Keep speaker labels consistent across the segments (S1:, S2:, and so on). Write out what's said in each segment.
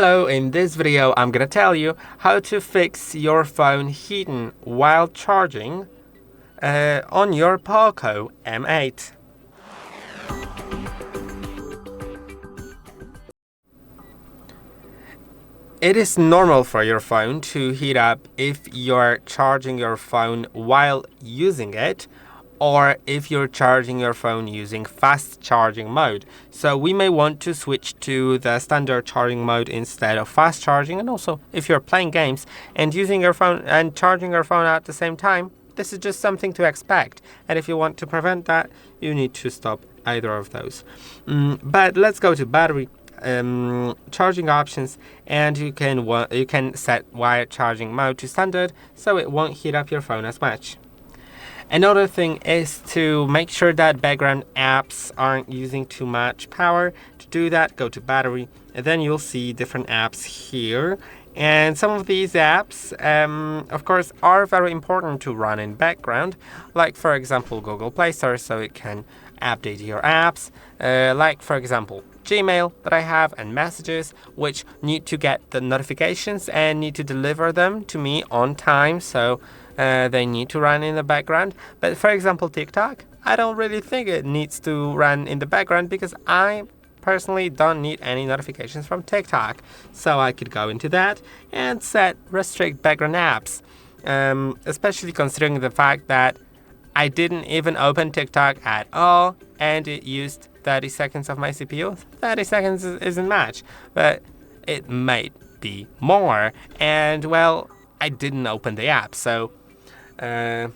S1: Hello, in this video I'm gonna tell you how to fix your phone heating while charging on your POCO M8. It is normal for your phone to heat up if you're charging your phone while using it, or if you're charging your phone using fast charging mode. So we may want to switch to the standard charging mode instead of fast charging. And also, if you're playing games and using your phone and charging your phone at the same time, this is just something to expect. And if you want to prevent that, you need to stop either of those. But let's go to battery charging options, and you can set wired charging mode to standard, so it won't heat up your phone as much. Another thing is to make sure that background apps aren't using too much power. To do that, go to battery, and then you'll see different apps here. And some of these apps, of course, are very important to run in background, like for example Google Play Store, so it can update your apps, like for example Gmail that I have, and Messages, which need to get the notifications and need to deliver them to me on time, so they need to run in the background. But for example TikTok, I don't really think it needs to run in the background because I personally don't need any notifications from TikTok. So I could go into that and set restrict background apps, especially considering the fact that I didn't even open TikTok at all and it used 30 seconds of my CPU. 30 seconds isn't much, but it might be more. And well, I didn't open the app, so that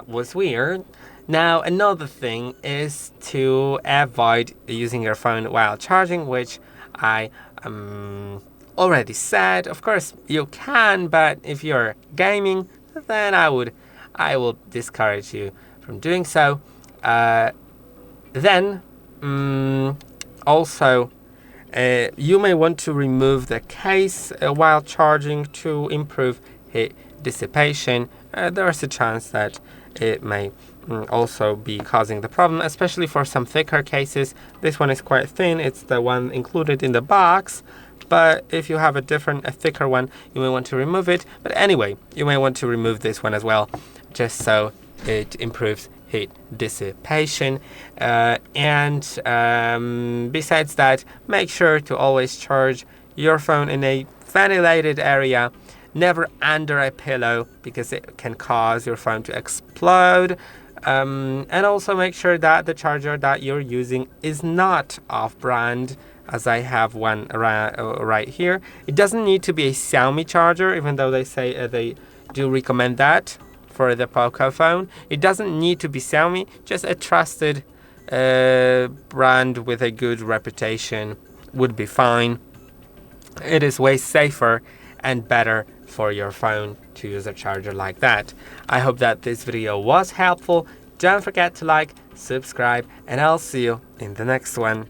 S1: was weird. Now, another thing is to avoid using your phone while charging, which I already said. Of course, you can, but if you're gaming, then I will discourage you from doing so. Then, also, you may want to remove the case while charging to improve heat dissipation. There's a chance that it may also be causing the problem, especially for some thicker cases. This one is quite thin. It's the one included in the box. But if you have a thicker one, you may want to remove it. But anyway, you may want to remove this one as well, just so it improves heat dissipation. And besides that, make sure to always charge your phone in a ventilated area, never under a pillow, because it can cause your phone to explode. And also make sure that the charger that you're using is not off-brand, as I have one right here. It doesn't need to be a Xiaomi charger, even though they say they do recommend that for the POCO phone. It doesn't need to be Xiaomi, just a trusted brand with a good reputation would be fine. It is way safer and better for your phone to use a charger like that. I hope that this video was helpful. Don't forget to like, subscribe, and I'll see you in the next one.